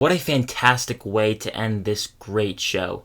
What a fantastic way to end this great show.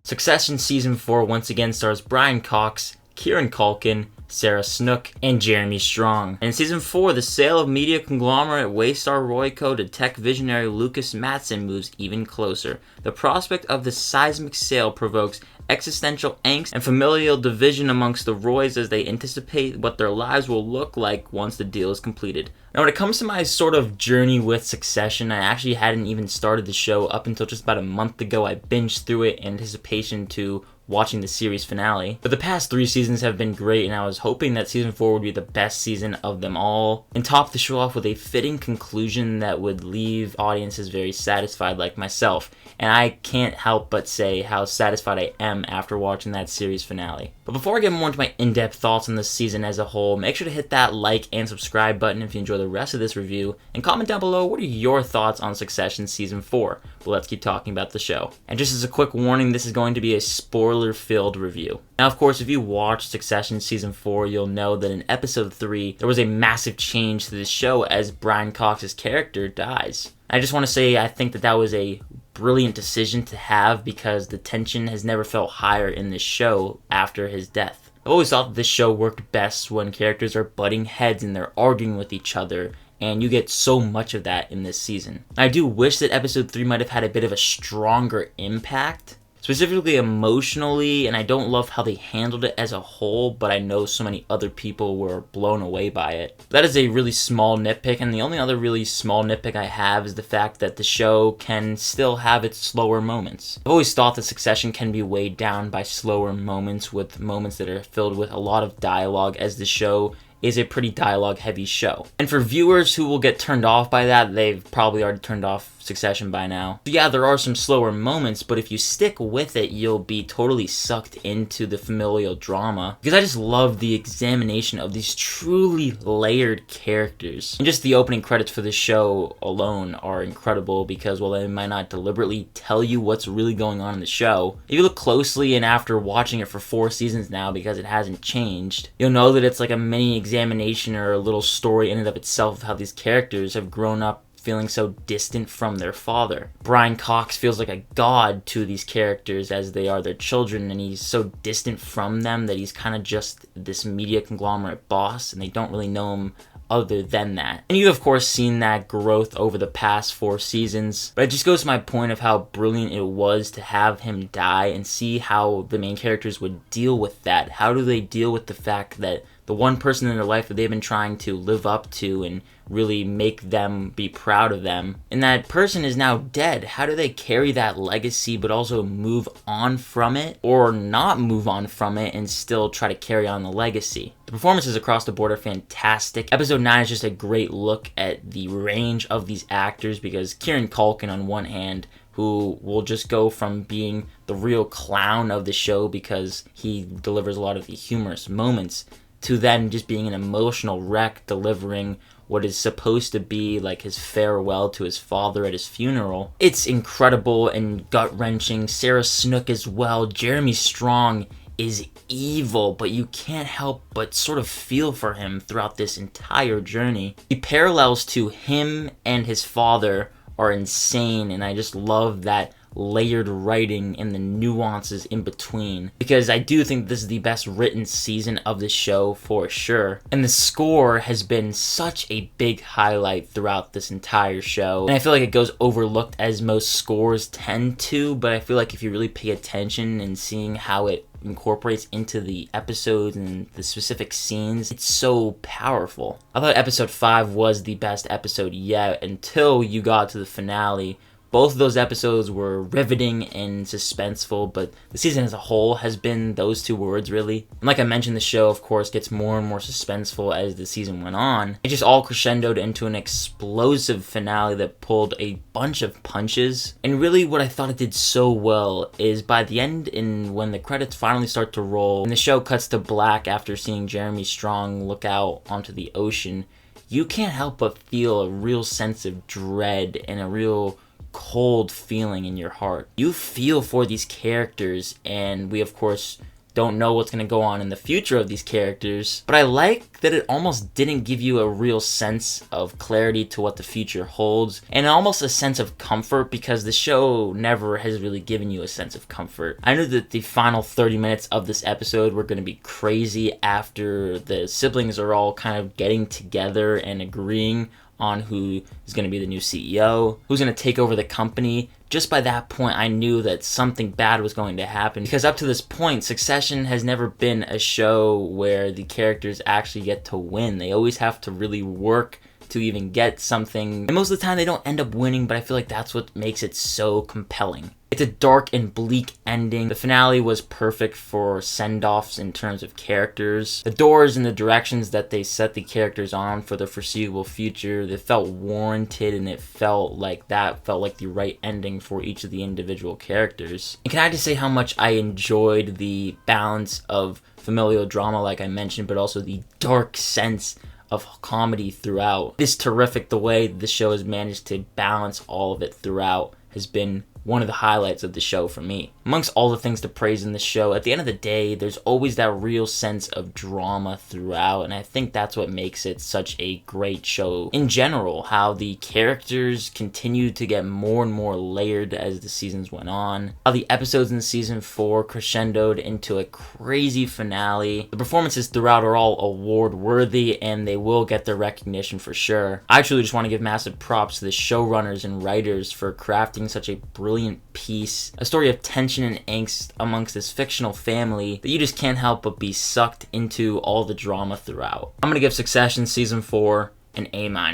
Succession Season 4 once again stars Brian Cox, Kieran Culkin, Sarah Snook, and Jeremy Strong. And in Season 4, the sale of media conglomerate Waystar Royco to tech visionary Lucas Matson moves even closer. The prospect of the seismic sale provokes existential angst and familial division amongst the Roys as they anticipate what their lives will look like once the deal is completed. Now, when it comes to my sort of journey with Succession, I actually hadn't even started the show up until just about a month ago. I binged through it in anticipation to watching the series finale. But the past 3 seasons have been great, and I was hoping that Season 4 would be the best season of them all, and top the show off with a fitting conclusion that would leave audiences very satisfied like myself. And I can't help but say how satisfied I am after watching that series finale. But before I get more into my in-depth thoughts on this season as a whole, make sure to hit that like and subscribe button if you enjoy the rest of this review, and comment down below what are your thoughts on Succession Season 4. But let's keep talking about the show. And just as a quick warning, this is going to be a spoiler-filled review. Now, of course, if you watched Succession Season 4, you'll know that in Episode 3, there was a massive change to the show as Brian Cox's character dies. I just want to say I think that was a brilliant decision to have because the tension has never felt higher in this show after his death. I've always thought that this show worked best when characters are butting heads and they're arguing with each other, and you get so much of that in this season. I do wish that Episode 3 might have had a bit of a stronger impact, specifically emotionally, and I don't love how they handled it as a whole, but I know so many other people were blown away by it. That is a really small nitpick, and the only other really small nitpick I have is the fact that the show can still have its slower moments. I've always thought that Succession can be weighed down by slower moments, with moments that are filled with a lot of dialogue, as the show is a pretty dialogue-heavy show. And for viewers who will get turned off by that, they've probably already turned off Succession by now. So yeah, there are some slower moments, but if you stick with it, you'll be totally sucked into the familial drama. Because I just love the examination of these truly layered characters. And just the opening credits for the show alone are incredible because while they might not deliberately tell you what's really going on in the show, if you look closely and after watching it for 4 seasons now because it hasn't changed, you'll know that it's like a mini examination or a little story in and of itself of how these characters have grown up feeling so distant from their father. Brian Cox feels like a god to these characters as they are their children, and he's so distant from them that he's kind of just this media conglomerate boss, and they don't really know him other than that. And you've of course seen that growth over the past 4 seasons, but it just goes to my point of how brilliant it was to have him die and see how the main characters would deal with that. How do they deal with the fact that the one person in their life that they've been trying to live up to and really make them be proud of them, and that person is now dead? How do they carry that legacy but also move on from it, or not move on from it and still try to carry on the legacy? The performances across the board are fantastic. Episode 9 is just a great look at the range of these actors because Kieran Culkin on one hand, who will just go from being the real clown of the show because he delivers a lot of the humorous moments, to then just being an emotional wreck delivering what is supposed to be like his farewell to his father at his funeral. It's incredible and gut-wrenching. Sarah Snook as well. Jeremy Strong is evil, but you can't help but sort of feel for him throughout this entire journey. The parallels to him and his father are insane, and I just love that layered writing and the nuances in between, because I do think this is the best written season of the show for sure. And the score has been such a big highlight throughout this entire show, and I feel like it goes overlooked as most scores tend to, but I feel like if you really pay attention and seeing how it incorporates into the episodes and the specific scenes, it's so powerful. I thought episode 5 was the best episode yet until you got to the finale. Both of those episodes were riveting and suspenseful, but the season as a whole has been those 2 words, really. And like I mentioned, the show, of course, gets more and more suspenseful as the season went on. It just all crescendoed into an explosive finale that pulled a bunch of punches. And really what I thought it did so well is by the end, and when the credits finally start to roll, and the show cuts to black after seeing Jeremy Strong look out onto the ocean, you can't help but feel a real sense of dread and a real cold feeling in your heart. You feel for these characters, and we of course don't know what's going to go on in the future of these characters, but I like that it almost didn't give you a real sense of clarity to what the future holds, and almost a sense of comfort, because the show never has really given you a sense of comfort. I knew that the final 30 minutes of this episode were going to be crazy after the siblings are all kind of getting together and agreeing on who is going to be the new CEO, who's going to take over the company. Just by that point, I knew that something bad was going to happen, because up to this point, Succession has never been a show where the characters actually get to win. They always have to really work to even get something, and most of the time they don't end up winning, but I feel like that's what makes it so compelling. It's a dark and bleak ending. The finale was perfect for send-offs in terms of characters. The doors and the directions that they set the characters on for the foreseeable future, they felt warranted, and it felt like the right ending for each of the individual characters. And can I just say how much I enjoyed the balance of familial drama, like I mentioned, but also the dark sense of comedy throughout. It's terrific the way the show has managed to balance all of it throughout. Has been one of the highlights of the show for me. Amongst all the things to praise in the show, at the end of the day, there's always that real sense of drama throughout, and I think that's what makes it such a great show. In general, how the characters continue to get more and more layered as the seasons went on, how the episodes in season 4 crescendoed into a crazy finale. The performances throughout are all award-worthy, and they will get their recognition for sure. I truly just want to give massive props to the showrunners and writers for crafting such a brilliant piece, a story of tension and angst amongst this fictional family that you just can't help but be sucked into all the drama throughout. I'm gonna give Succession season 4 an A-.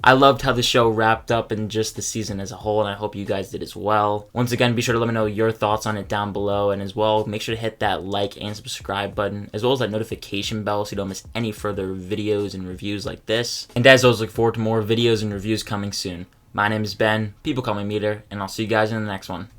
I loved how the show wrapped up in just the season as a whole, and I hope you guys did as well. Once again, be sure to let me know your thoughts on it down below, and as well, make sure to hit that like and subscribe button, as well as that notification bell so you don't miss any further videos and reviews like this. And as always, look forward to more videos and reviews coming soon. My name is Ben, people call me Meter, and I'll see you guys in the next one.